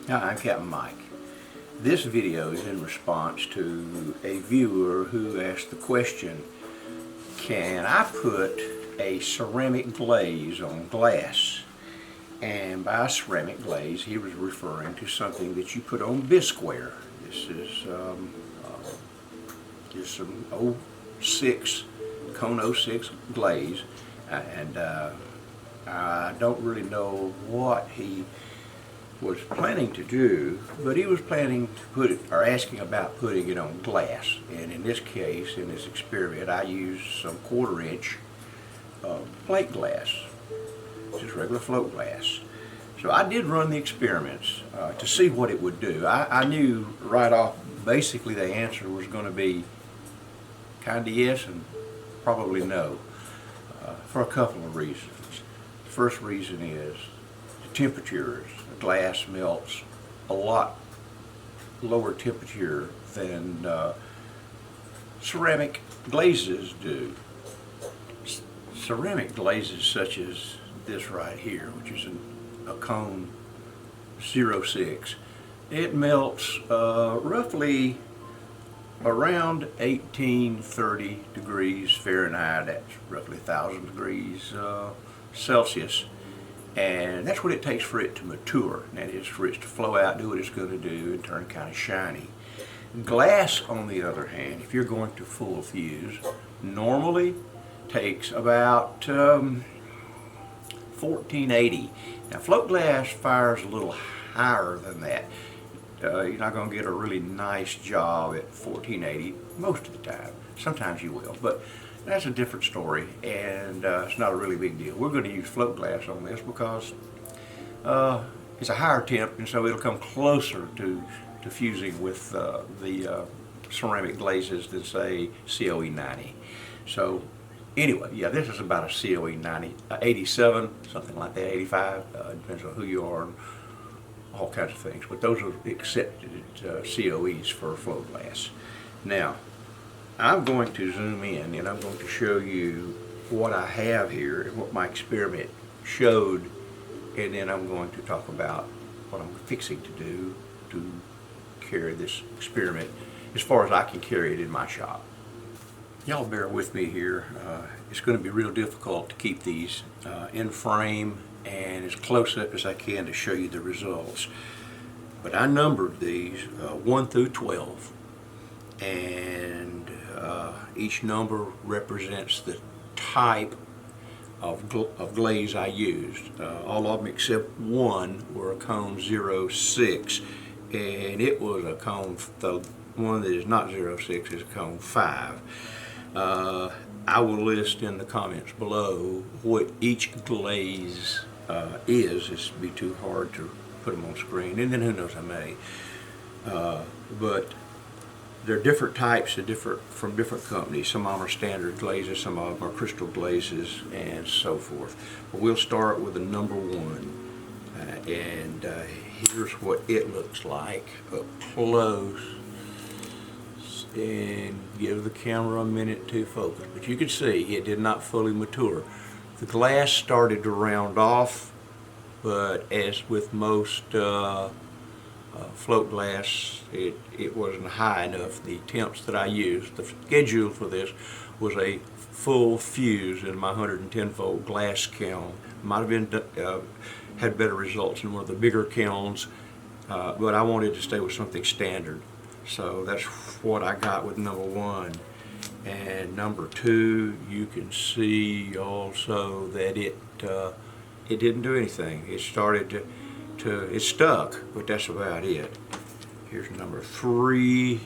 Hi, I'm Captain Mike. This video is in response to a viewer who asked the question, can I put a ceramic glaze on glass? And by ceramic glaze, he was referring to something that you put on bisqueware. This is just some 06, cone 06 glaze, and I don't really know what he was planning to do, but he was planning to put it, or asking about putting it on glass. And in this case, in this experiment, I used some 1/4 inch plate glass, just regular float glass. So I did run the experiments to see what it would do. I knew right off basically the answer was going to be kind of yes and probably no, for a couple of reasons. The first reason is the temperatures. The glass melts a lot lower temperature than ceramic glazes do. Ceramic glazes such as this right here, which is a cone 06, it melts roughly around 1830 degrees Fahrenheit. That's roughly 1,000 degrees Celsius. And that's what it takes for it to mature. That is, for it to flow out, do what it's going to do, and turn kind of shiny. Glass, on the other hand, if you're going to full fuse, normally takes about 1480. Now, float glass fires a little higher than that. You're not going to get a really nice job at 1480 most of the time. Sometimes you will, but that's a different story, and it's not a really big deal. We're going to use float glass on this because it's a higher temp, and so it'll come closer to fusing with the ceramic glazes than, say, COE 90. So anyway, yeah, this is about a COE 90, 87, something like that, 85, depends on who you are and all kinds of things, but those are accepted COEs for float glass. Now, I'm going to zoom in and I'm going to show you what I have here and what my experiment showed, and then I'm going to talk about what I'm fixing to do to carry this experiment as far as I can carry it in my shop. Y'all bear with me here. It's going to be real difficult to keep these in frame and as close up as I can to show you the results. But I numbered these 1 through 12, and each number represents the type of glaze I used. All of them except one were a cone 06, and it was a cone, the one that is not 06 is a cone 5. I will list in the comments below what each glaze is. This would be too hard to put them on screen, and then who knows, I may. But they're different types from different companies. Some of them are standard glazes, some of them are crystal glazes, and so forth. But we'll start with the number 1, and here's what it looks like up close. And give the camera a minute to focus. But you can see it did not fully mature. The glass started to round off, but as with most float glass, it wasn't high enough. The temps that I used, the schedule for this was a full fuse in my 110 volt glass kiln. Might have been had better results in one of the bigger kilns, but I wanted to stay with something standard. So that's what I got with number 1. And number 2, you can see also that it didn't do anything. It started it stuck, but that's about it. Here's number 3.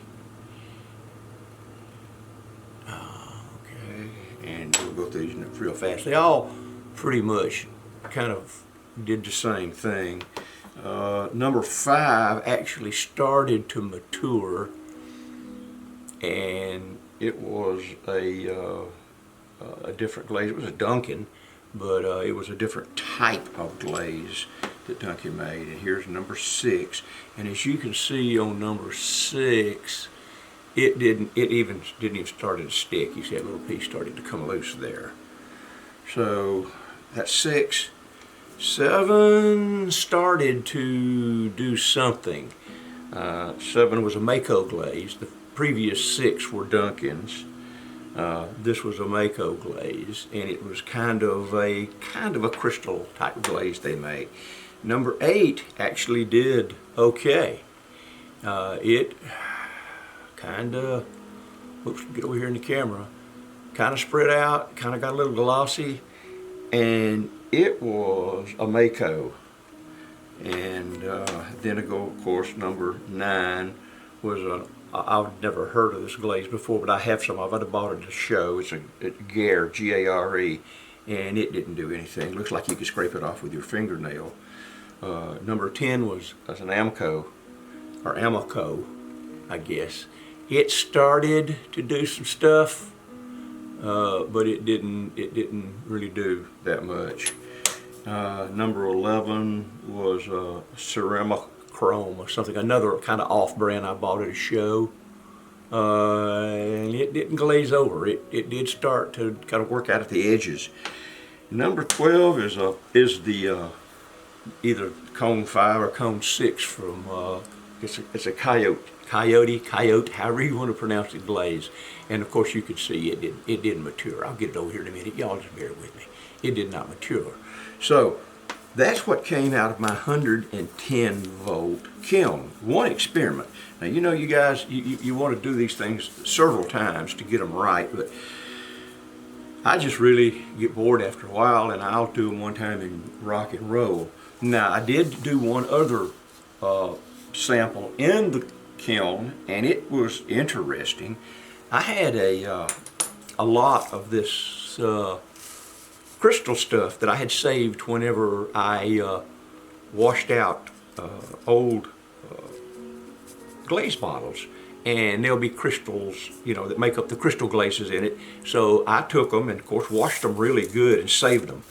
Okay, and we'll go through these real fast. They all pretty much kind of did the same thing. Number 5 actually started to mature, and it was a different glaze. It was a Duncan, but it was a different type of glaze that Duncan made. And here's number 6, and as you can see on number 6, it didn't even start to stick. You see that little piece started to come loose there. So that's 6. 7 started to do something. 7 was a Mako glaze. The previous 6 were Duncan's. This was a Mako glaze, and it was kind of a crystal type glaze they make. Number 8 actually did okay. It kind of, oops, get over here in the camera, kind of spread out, kind of got a little glossy, and it was a Mako. And then of course number 9 was I've never heard of this glaze before, but I have some of it. I bought it at a show. It's a Gare, G-A-R-E, and it didn't do anything. Looks like you could scrape it off with your fingernail. Number 10 was an Amco, or Amoco, I guess. It started to do some stuff, but it didn't really do that much. Number 11 was Ceramichrome or something, another kind of off-brand I bought at a show. And it didn't glaze over. It did start to kind of work out at the edges. Number 12 is the either cone 5 or cone 6 from it's a coyote, however you want to pronounce it, glaze. And of course you could see it didn't mature. I'll get it over here in a minute. Y'all just bear with me. It did not mature. So that's what came out of my 110 volt kiln. One experiment. Now you know, you guys, you want to do these things several times to get them right, but I just really get bored after a while, and I'll do them one time and rock and roll. Now I did do one other sample in the kiln, and it was interesting. I had a lot of this crystal stuff that I had saved whenever I washed out old glaze bottles, and there'll be crystals, you know, that make up the crystal glazes in it. So I took them and of course washed them really good and saved them.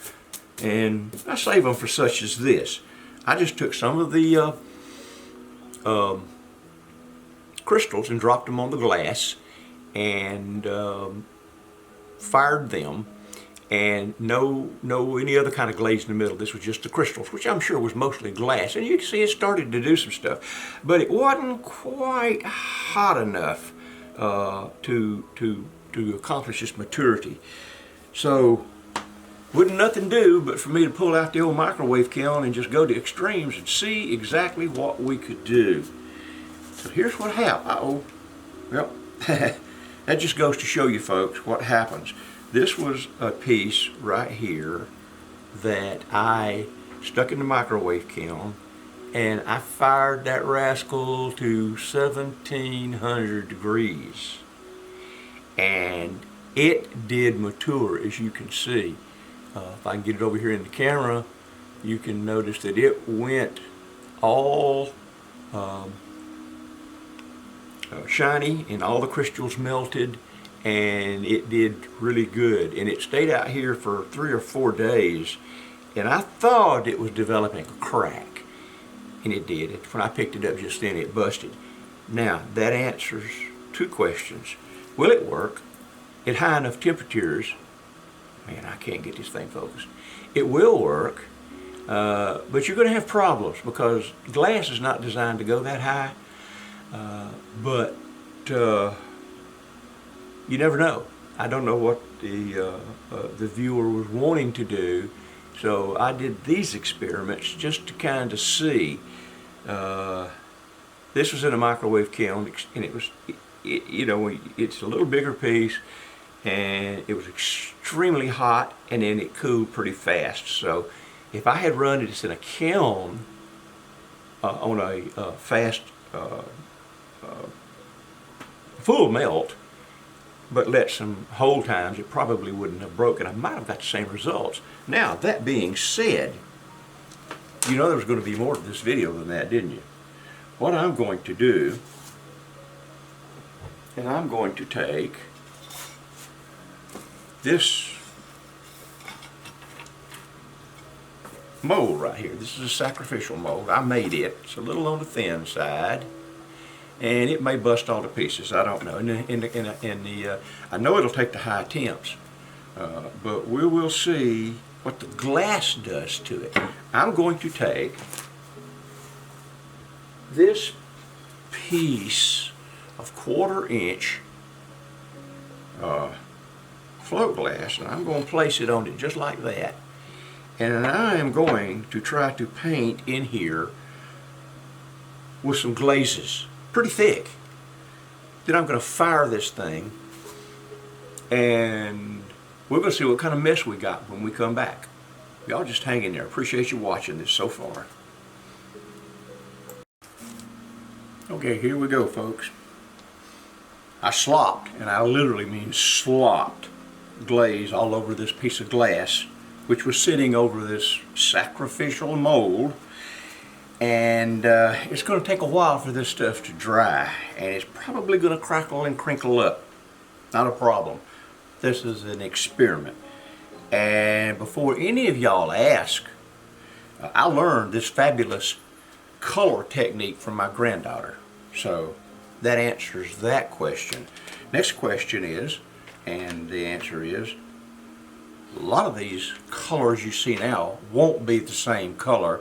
And I save them for such as this. I just took some of the crystals and dropped them on the glass and fired them, and no any other kind of glaze in the middle. This was just the crystals, which I'm sure was mostly glass, and you can see it started to do some stuff, but it wasn't quite hot enough to accomplish its maturity. So wouldn't nothing do but for me to pull out the old microwave kiln and just go to extremes and see exactly what we could do. So here's what happened. Well, that just goes to show you folks what happens. This was a piece right here that I stuck in the microwave kiln, and I fired that rascal to 1700 degrees. And it did mature, as you can see. If I can get it over here in the camera, you can notice that it went all shiny, and all the crystals melted, and it did really good. And it stayed out here for 3 or 4 days, and I thought it was developing a crack, and it did. When I picked it up just then, it busted. Now that answers 2 questions. Will it work at high enough temperatures? Man, I can't get this thing focused. It will work, but you're going to have problems because glass is not designed to go that high. But you never know. I don't know what the viewer was wanting to do, so I did these experiments just to kind of see. This was in a microwave kiln, and it was, you know, it's a little bigger piece, and it was extremely hot, and then it cooled pretty fast. So if I had run this in a kiln on a fast full melt, but let some hold times, it probably wouldn't have broken. I might have got the same results. Now, that being said, you know there was going to be more to this video than that, didn't you? What I'm going to do, and I'm going to take this mold right here. This is a sacrificial mold. I made it. It's a little on the thin side, and it may bust all to pieces. I don't know. I know it'll take the high temps, but we will see what the glass does to it. I'm going to take this piece of 1/4 inch float glass, and I'm going to place it on it just like that. And I am going to try to paint in here with some glazes, pretty thick. Then I'm going to fire this thing, and we're going to see what kind of mess we got when we come back. Y'all just hang in there. Appreciate you watching this so far. Okay, here we go, folks. I slopped, and I literally mean slopped, glaze all over this piece of glass, which was sitting over this sacrificial mold. And it's going to take a while for this stuff to dry, and it's probably going to crackle and crinkle up. Not a problem. This is an experiment. And before any of y'all ask, I learned this fabulous color technique from my granddaughter. So that answers that question. Next question is, and the answer is, a lot of these colors you see now won't be the same color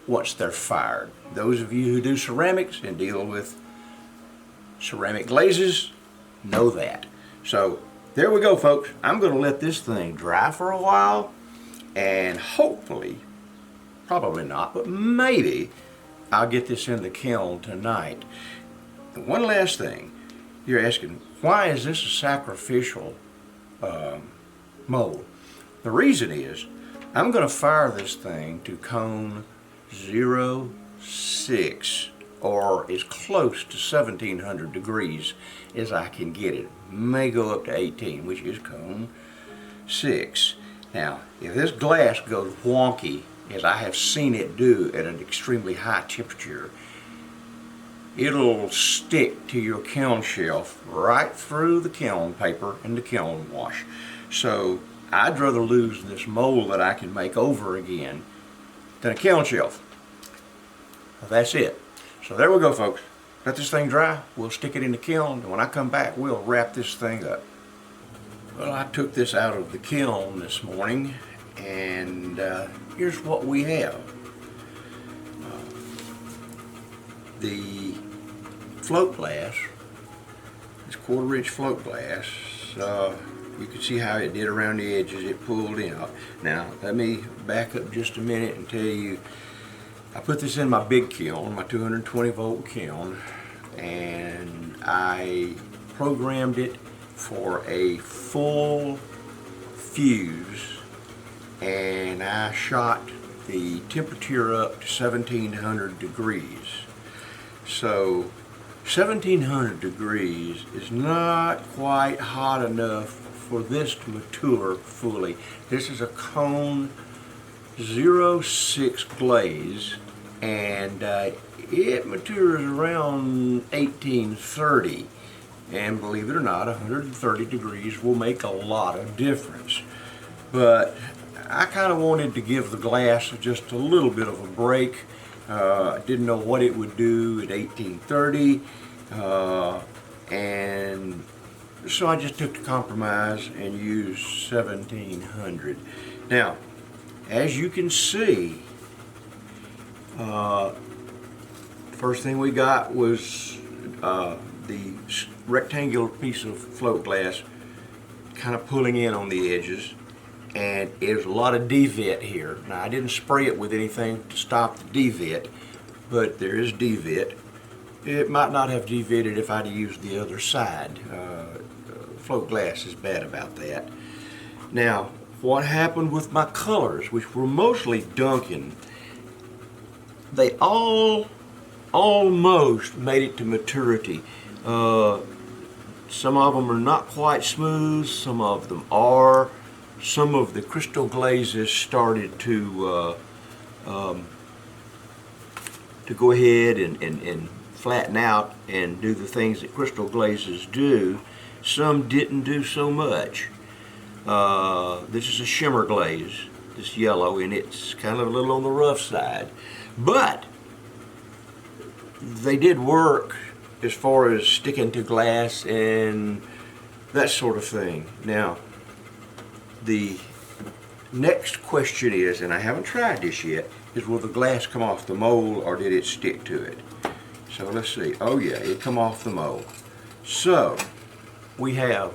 once they're fired. Those of you who do ceramics and deal with ceramic glazes know that. So there we go, folks. I'm going to let this thing dry for a while, and hopefully, probably not, but maybe I'll get this in the kiln tonight. And one last thing. You're asking, why is this a sacrificial mold? The reason is, I'm going to fire this thing to cone 06, or as close to 1700 degrees as I can get it. May go up to 18, which is cone 6. Now, if this glass goes wonky, as I have seen it do at an extremely high temperature, it'll stick to your kiln shelf right through the kiln paper and the kiln wash. So I'd rather lose this mold that I can make over again than a kiln shelf. Well, that's it. So there we go, folks. Let this thing dry. We'll stick it in the kiln, and when I come back, we'll wrap this thing up. Well, I took this out of the kiln this morning, and here's what we have. The float glass, this 1/4 inch float glass, you can see how it did around the edges. It pulled out. Now, let me back up just a minute and tell you, I put this in my big kiln, my 220 volt kiln, and I programmed it for a full fuse, and I shot the temperature up to 1700 degrees. So 1700 degrees is not quite hot enough for this to mature fully. This is a cone 06 glaze, and it matures around 1830, and believe it or not, 130 degrees will make a lot of difference. But I kind of wanted to give the glass just a little bit of a break. I didn't know what it would do at 1830, and so I just took the compromise and used 1700. Now, as you can see, first thing we got was the rectangular piece of float glass kind of pulling in on the edges, and there's a lot of devet here. Now, I didn't spray it with anything to stop the devet, but there is devet. It might not have devetted if I'd used the other side. Float glass is bad about that. Now, what happened with my colors, which were mostly Duncan, they all almost made it to maturity. Some of them are not quite smooth, some of them are. Some of the crystal glazes started to go ahead and flatten out and do the things that crystal glazes do. Some didn't do so much. This is a shimmer glaze, this yellow, and it's kind of a little on the rough side. But they did work as far as sticking to glass and that sort of thing. Now, the next question is, and I haven't tried this yet, is will the glass come off the mold or did it stick to it? So let's see. Oh yeah, it come off the mold. So we have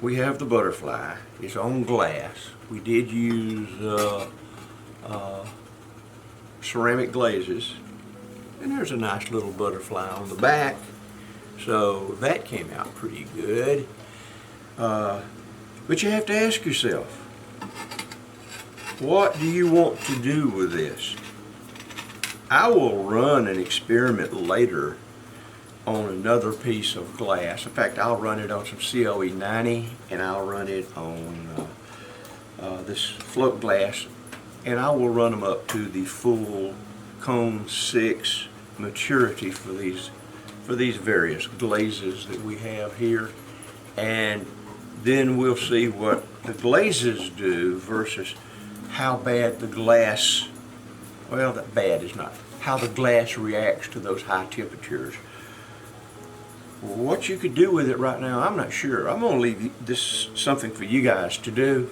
the butterfly. It's on glass. We did use ceramic glazes, and there's a nice little butterfly on the back. So that came out pretty good. But you have to ask yourself, what do you want to do with this? I will run an experiment later on another piece of glass. In fact, I'll run it on some COE 90 and I'll run it on this float glass, and I will run them up to the full cone 6 maturity for these various glazes that we have here, and then we'll see what the glazes do versus how bad the glass, well, that bad is not, how the glass reacts to those high temperatures. What you could do with it right now, I'm not sure. I'm going to leave this something for you guys to do.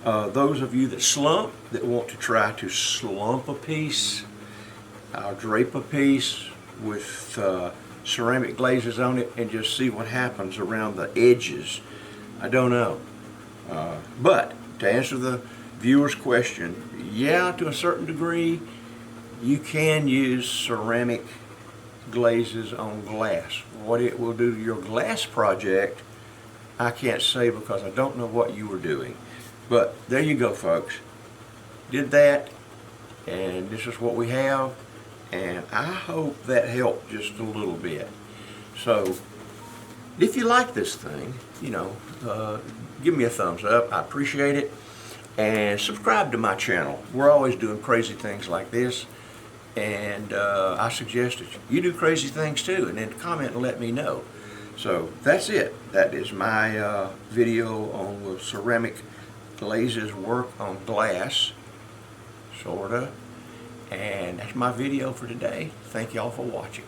Those of you that want to try to slump a piece, drape a piece with ceramic glazes on it and just see what happens around the edges. I don't know. But to answer the viewer's question, yeah, to a certain degree, you can use ceramic glazes on glass. What it will do to your glass project, I can't say because I don't know what you were doing. But there you go, folks. Did that, and this is what we have, and I hope that helped just a little bit. So if you like this thing, give me a thumbs up. I appreciate it. And subscribe to my channel. We're always doing crazy things like this. And I suggest that you do crazy things too, and then comment and let me know. So that's it. That is my video on will ceramic glazes work on glass, sorta. And that's my video for today. Thank y'all for watching.